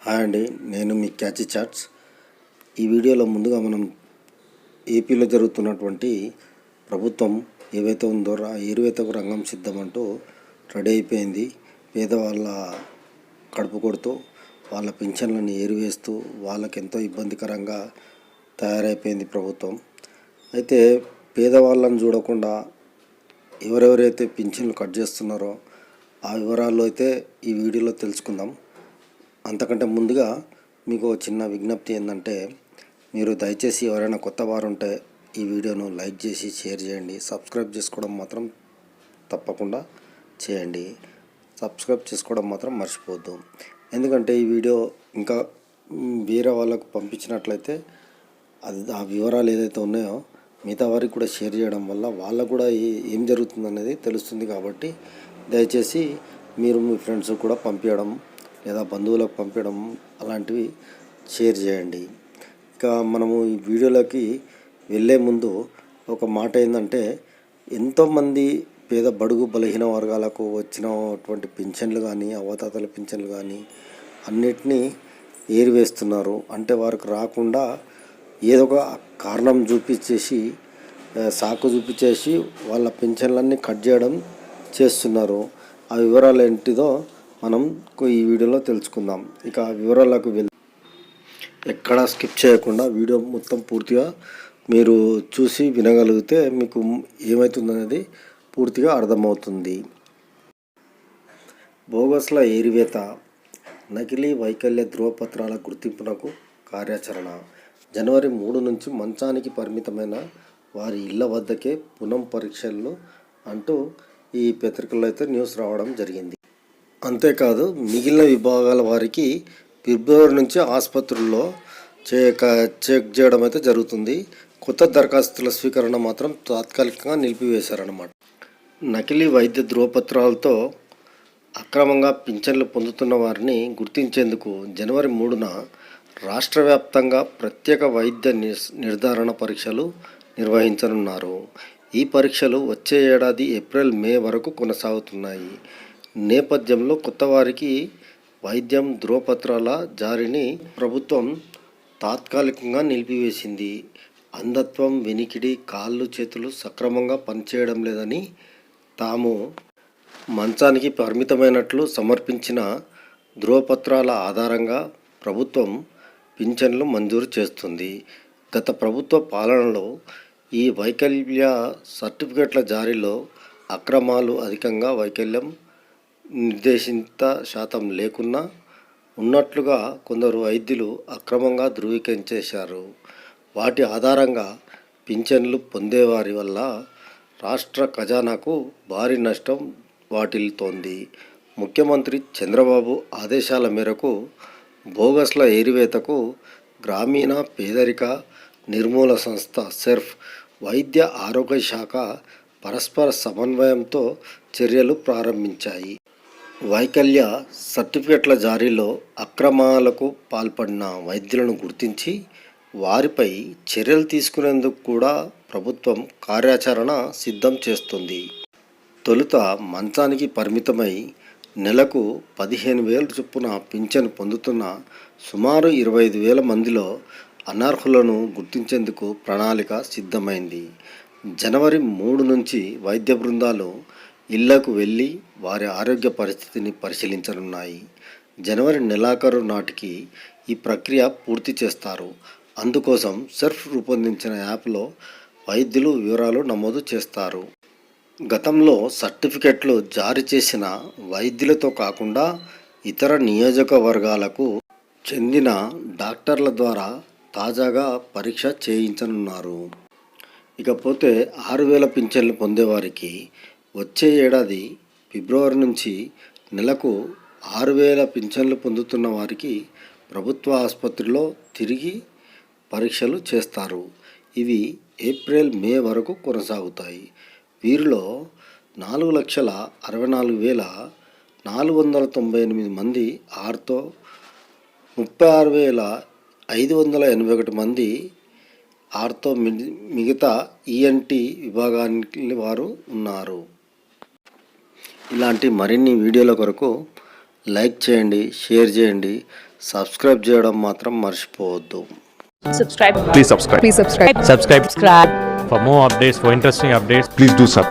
Hi అండి, నేను మీ catchy charts. ఈ వీడియోలో ముందుగా మనం ఏపీలో జరుగుతున్నటువంటి ప్రభుత్వం ఏవైతే ఉందో ఏరువేతకు రంగం సిద్ధమంటూ రెడీ అయిపోయింది. పేదవాళ్ళ కడుపు కొడుతూ వాళ్ళ పింఛన్లను ఏరివేస్తూ వాళ్ళకెంతో ఇబ్బందికరంగా తయారైపోయింది ప్రభుత్వం. అయితే పేదవాళ్ళని చూడకుండా ఎవరెవరైతే పింఛన్లు కట్ చేస్తున్నారో ఆ వివరాలు అయితే ఈ వీడియోలో తెలుసుకుందాం. అంతకంటే ముందుగా మీకు చిన్న విజ్ఞప్తి ఏంటంటే, మీరు దయచేసి ఎవరైనా కొత్త వారు ఉంటే ఈ వీడియోను లైక్ చేసి షేర్ చేయండి. సబ్స్క్రైబ్ చేసుకోవడం మాత్రం తప్పకుండా చేయండి. సబ్స్క్రైబ్ చేసుకోవడం మాత్రం మర్చిపోవద్దు. ఎందుకంటే ఈ వీడియో ఇంకా వేరే వాళ్ళకు పంపించినట్లయితే ఆ వివరాలు ఏదైతే ఉన్నాయో మిగతా వారికి కూడా షేర్ చేయడం వల్ల వాళ్ళకు కూడా ఏం జరుగుతుంది అనేది తెలుస్తుంది. కాబట్టి దయచేసి మీరు మీ ఫ్రెండ్స్ కూడా పంపించడం లేదా బంధువులకు పంపించడం అలాంటివి షేర్ చేయండి. ఇక మనము ఈ వీడియోలోకి వెళ్ళే ముందు ఒక మాట ఏంటంటే, ఎంతోమంది పేద బడుగు బలహీన వర్గాలకు వచ్చినటువంటి పింఛన్లు కానీ అవతాతల పింఛన్లు కానీ అన్నిటినీ ఏరివేస్తున్నారు. అంటే వారికి రాకుండా ఏదో ఒక కారణం చూపించేసి సాకు చూపించేసి వాళ్ళ పింఛన్లన్నీ కట్ చేయడం చేస్తున్నారు. ఆ వివరాలు ఏంటిదో మనం ఈ వీడియోలో తెలుసుకుందాం. ఇక వివరాలకు ఎక్కడా స్కిప్ చేయకుండా వీడియో మొత్తం పూర్తిగా మీరు చూసి వినగలిగితే మీకు ఏమవుతుందనేది పూర్తిగా అర్థమవుతుంది. బోగస్ల ఏరివేత, నకిలీ వైకల్య ధృవపత్రాల గుర్తింపునకు కార్యాచరణ. జనవరి 3 నుంచి మంచానికి పరిమితమైన వారి ఇళ్ల వద్దకే పునః పరీక్షలు అంటూ ఈ పత్రికల్లో అయితే న్యూస్ రావడం జరిగింది. అంతేకాదు మిగిలిన విభాగాల వారికి ఫిబ్రవరి నుంచి ఆసుపత్రుల్లో చెక్ చేయడం అయితే జరుగుతుంది. కొత్త దరఖాస్తుల స్వీకరణ మాత్రం తాత్కాలికంగా నిలిపివేశారన్నమాట. నకిలీ వైద్య ధృవపత్రాలతో అక్రమంగా పింఛన్లు పొందుతున్న వారిని గుర్తించేందుకు జనవరి 3న రాష్ట్ర వ్యాప్తంగా ప్రత్యేక వైద్య నిర్ధారణ పరీక్షలు నిర్వహించనున్నారు. ఈ పరీక్షలు వచ్చే ఏడాది ఏప్రిల్ మే వరకు కొనసాగుతున్నాయి. నేపథ్యంలో కొత్త వారికి వైద్యం ధృవపత్రాల జారీని ప్రభుత్వం తాత్కాలికంగా నిలిపివేసింది. అంధత్వం, వినికిడి, కాళ్ళు చేతులు సక్రమంగా పనిచేయడం లేదని తాము మంచానికి పరిమితమైనట్లు సమర్పించిన ధృవపత్రాల ఆధారంగా ప్రభుత్వం పింఛన్లు మంజూరు చేస్తుంది. గత ప్రభుత్వ పాలనలో ఈ వైకల్య సర్టిఫికెట్ల జారీలో అక్రమాలు అధికంగా, వైకల్యం నిర్దేశిత శాతం లేకున్నా ఉన్నట్లుగా కొందరు వైద్యులు అక్రమంగా ధృవీకరించేశారు. వాటి ఆధారంగా పింఛన్లు పొందేవారి వల్ల రాష్ట్ర ఖజానాకు భారీ నష్టం వాటిల్లుతోంది. ముఖ్యమంత్రి చంద్రబాబు ఆదేశాల మేరకు బోగస్ల ఏరివేతకు గ్రామీణ పేదరిక నిర్మూల సంస్థ సెర్ఫ్, వైద్య ఆరోగ్య శాఖ పరస్పర సమన్వయంతో చర్యలు ప్రారంభించాయి. వైకల్య సర్టిఫికెట్ల జారీలో అక్రమాలకు పాల్పడిన వైద్యులను గుర్తించి వారిపై చర్యలు తీసుకునేందుకు కూడా ప్రభుత్వం కార్యాచరణ సిద్ధం చేస్తుంది. తొలుత మంచానికి పరిమితమై నెలకు 15,000 చొప్పున పింఛను పొందుతున్న సుమారు 25,000 మందిలో అనర్హులను గుర్తించేందుకు ప్రణాళిక సిద్ధమైంది. జనవరి 3 నుంచి వైద్య బృందాలు ఇళ్లకు వెళ్ళి వారి ఆరోగ్య పరిస్థితిని పరిశీలించనున్నాయి. జనవరి నెలాఖరు నాటికి ఈ ప్రక్రియ పూర్తి చేస్తారు. అందుకోసం సెర్ఫ్ రూపొందించిన యాప్లో వైద్యులు వివరాలు నమోదు చేస్తారు. గతంలో సర్టిఫికెట్లు జారీ చేసిన వైద్యులతో కాకుండా ఇతర నియోజకవర్గాలకు చెందిన డాక్టర్ల ద్వారా తాజాగా పరీక్ష చేయించనున్నారు. ఇకపోతే 6,000 పింఛన్లు పొందేవారికి వచ్చే ఏడాది ఫిబ్రవరి నుంచి నెలకు 6,000 పింఛన్లు పొందుతున్న వారికి ప్రభుత్వ ఆసుపత్రిలో తిరిగి పరీక్షలు చేస్తారు. ఇవి ఏప్రిల్ మే వరకు కొనసాగుతాయి. వీరిలో 4,64,498 మంది ఆర్తో, 36,581 మంది ఆర్తో, మిగతా ఈఎన్టీ విభాగానికి వారు ఉన్నారు. ఇలాంటి మరిన్ని వీడియోల కొరకు లైక్ చేయండి, షేర్ చేయండి, సబ్స్క్రైబ్ చేయడం మాత్రం మర్చిపోవద్దు. Subscribe. Please subscribe. Please subscribe. Subscribe Subscribe. for more updates, for interesting updates. Please do subscribe.